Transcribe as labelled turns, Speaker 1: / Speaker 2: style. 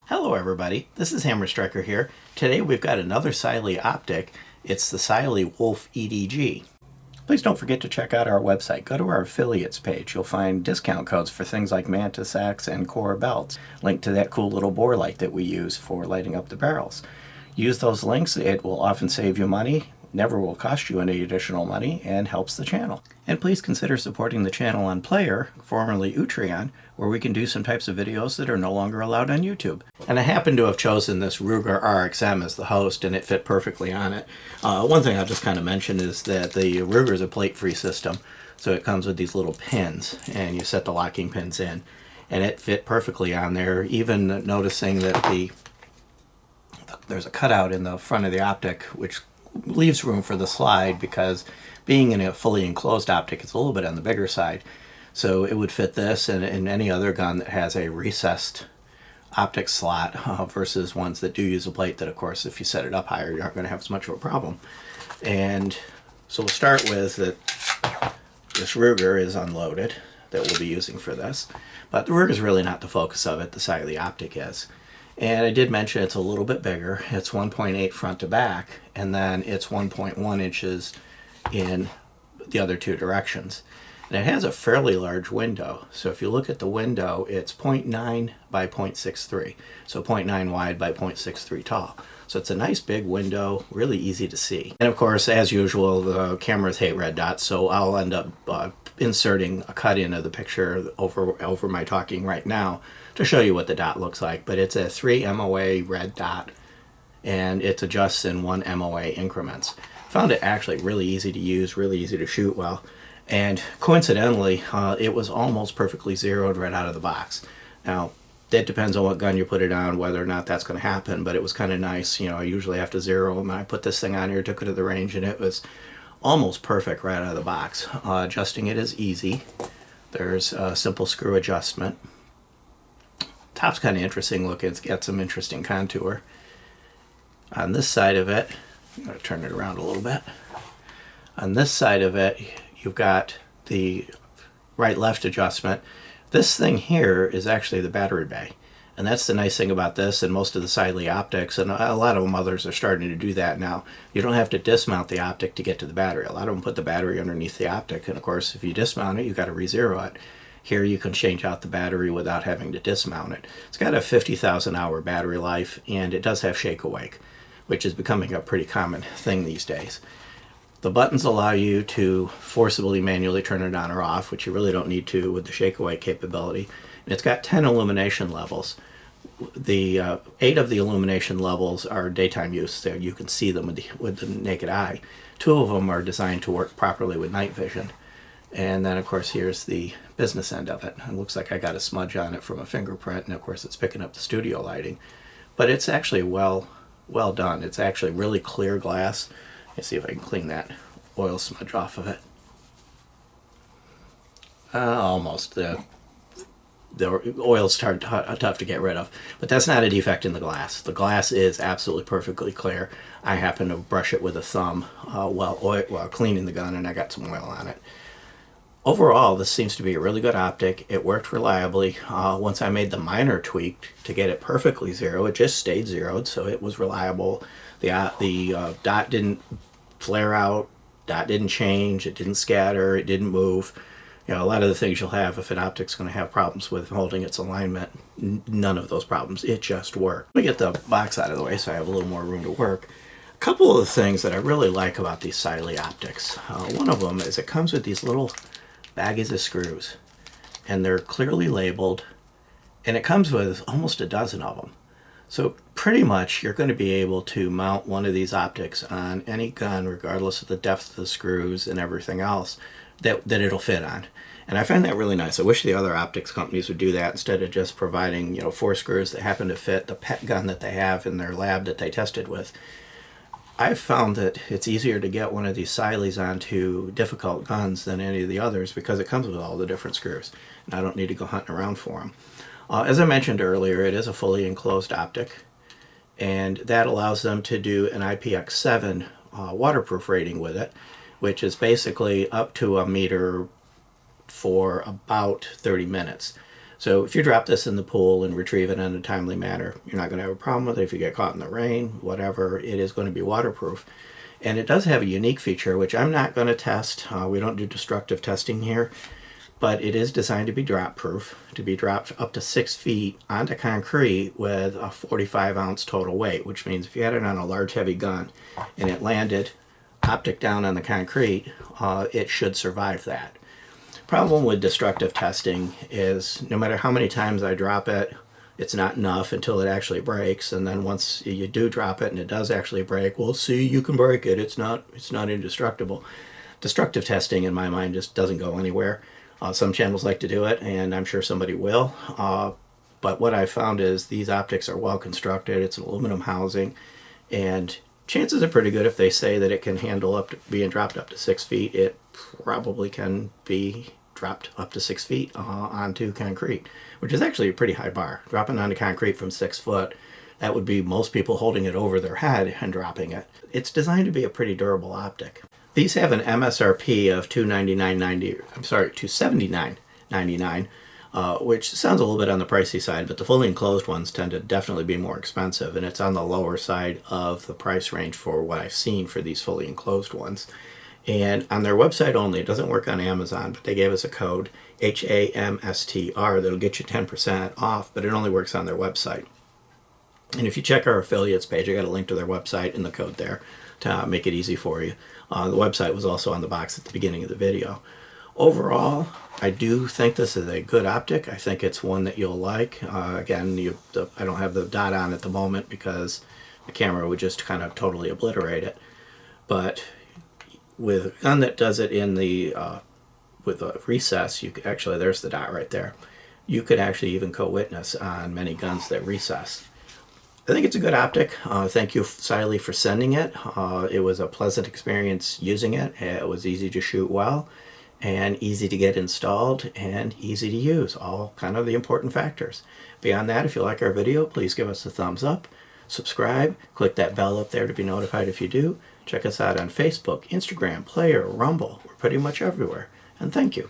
Speaker 1: Hello everybody, this is Hammer Striker here. Today we've got another Cyelee optic. It's the Cyelee Wolf EDG. Please don't forget to check out our website. Go to our affiliates page. You'll find discount codes for things like Mantis X and Core belts. Link to that cool little bore light that we use for lighting up the barrels. Use those links. It will often save you money, never will cost you any additional money, and helps the channel. And please consider supporting the channel on Player, formerly Utreon, where we can do some types of videos that are no longer allowed on YouTube. And I happen to have chosen this Ruger RXM as the host, and it fit perfectly on it. One thing I'll just kind of mention is that the Ruger is a plate-free system, so it comes with these little pins, and you set the locking pins in, and it fit perfectly on there, even noticing that there's a cutout in the front of the optic, which leaves room for the slide, because being in a fully enclosed optic, it's a little bit on the bigger side. So it would fit this and any other gun that has a recessed optic slot versus ones that do use a plate that, of course, if you set it up higher, you aren't going to have as much of a problem. And so we'll start with that this Ruger is unloaded that we'll be using for this. But the Ruger is really not the focus of it, the Cyelee optic is. And I did mention it's a little bit bigger. It's 1.8 front to back, and then it's 1.1 inches in the other two directions. And it has a fairly large window. So if you look at the window, it's 0.9 by 0.63. So 0.9 wide by 0.63 tall. So it's a nice big window, really easy to see. And of course, as usual, the cameras hate red dots, so I'll end up inserting a cut in of the picture over my talking right now to show you what the dot looks like. But it's a 3 MOA red dot, and it adjusts in 1 MOA increments. Found it actually really easy to use, really easy to shoot well. And coincidentally, it was almost perfectly zeroed right out of the box. Now, that depends on what gun you put it on, whether or not that's going to happen, but it was kind of nice. You know, I usually have to zero them. I put this thing on here, took it to the range, and it was almost perfect right out of the box. Adjusting it is easy. There's a simple screw adjustment. Top's kind of interesting looking. It's got some interesting contour. On this side of it, I'm going to turn it around a little bit. On this side of it, you've got the right-left adjustment. This thing here is actually the battery bay. And that's the nice thing about this and most of the Cyelee optics, and a lot of them others are starting to do that now. You don't have to dismount the optic to get to the battery. A lot of them put the battery underneath the optic, and of course if you dismount it, you've got to re-zero it. Here you can change out the battery without having to dismount it. It's got a 50,000 hour battery life, and it does have shake awake, which is becoming a pretty common thing these days. The buttons allow you to forcibly manually turn it on or off, which you really don't need to with the shake awake capability. And it's got 10 illumination levels. The 8 of the illumination levels are daytime use. There you can see them with the naked eye. 2 of them are designed to work properly with night vision. And then of course here's the business end of it. It looks like I got a smudge on it from a fingerprint, and of course it's picking up the studio lighting. But it's actually well done. It's actually really clear glass. Let's see if I can clean that oil smudge off of it. Almost. The oil's tough to get rid of. But that's not a defect in the glass. The glass is absolutely perfectly clear. I happen to brush it with a thumb while cleaning the gun, and I got some oil on it. Overall, this seems to be a really good optic. It worked reliably. Once I made the minor tweak to get it perfectly zero, it just stayed zeroed, so it was reliable. The dot didn't flare out, dot didn't change, it didn't scatter, it didn't move. You know, a lot of the things you'll have if an optic's going to have problems with holding its alignment, none of those problems. It just worked. Let me get the box out of the way so I have a little more room to work. A couple of the things that I really like about these Cyelee optics. One of them is it comes with these little baggies of screws, and they're clearly labeled, and it comes with almost a dozen of them. So pretty much you're going to be able to mount one of these optics on any gun regardless of the depth of the screws and everything else that it'll fit on. And I find that really nice. I wish the other optics companies would do that instead of just providing, you know, 4 screws that happen to fit the pet gun that they have in their lab that they tested with. I've found that it's easier to get one of these Cylees onto difficult guns than any of the others because it comes with all the different screws, and I don't need to go hunting around for them. As I mentioned earlier, it is a fully enclosed optic, and that allows them to do an IPX7 waterproof rating with it, which is basically up to a meter for about 30 minutes. So if you drop this in the pool and retrieve it in a timely manner, you're not going to have a problem with it. If you get caught in the rain, whatever, it is going to be waterproof. And it does have a unique feature, which I'm not going to test. We don't do destructive testing here, but it is designed to be drop proof, to be dropped up to 6 feet onto concrete with a 45-ounce total weight, which means if you had it on a large heavy gun and it landed optic down on the concrete, it should survive that. Problem with destructive testing is no matter how many times I drop it, it's not enough until it actually breaks. And then once you do drop it and it does actually break, well, see, you can break it. It's not indestructible. Destructive testing, in my mind, just doesn't go anywhere. Some channels like to do it, and I'm sure somebody will. But what I found is these optics are well constructed. It's an aluminum housing, and chances are pretty good if they say that it can handle up to being dropped up to 6 feet. It probably can be dropped up to 6 feet onto concrete, which is actually a pretty high bar. Dropping onto concrete from 6 foot, that would be most people holding it over their head and dropping it. It's designed to be a pretty durable optic. These have an MSRP of $279.99, which sounds a little bit on the pricey side, but the fully enclosed ones tend to definitely be more expensive, and it's on the lower side of the price range for what I've seen for these fully enclosed ones. And on their website only, it doesn't work on Amazon, but they gave us a code, HAMSTR, that'll get you 10% off, but it only works on their website. And if you check our affiliates page, I got a link to their website and the code there to make it easy for you. The website was also on the box at the beginning of the video. Overall, I do think this is a good optic. I think it's one that you'll like. Again, I don't have the dot on at the moment because the camera would just kind of totally obliterate it. But with a gun that does it in the with a recess, you could actually, there's the dot right there. You could actually even co-witness on many guns that recess. I think it's a good optic. Thank you, Cyelee, for sending it. It was a pleasant experience using it. It was easy to shoot well, and easy to get installed, and easy to use. All kind of the important factors. Beyond that, if you like our video, please give us a thumbs up. Subscribe. Click that bell up there to be notified if you do. Check us out on Facebook, Instagram, Player, Rumble. We're pretty much everywhere. And thank you.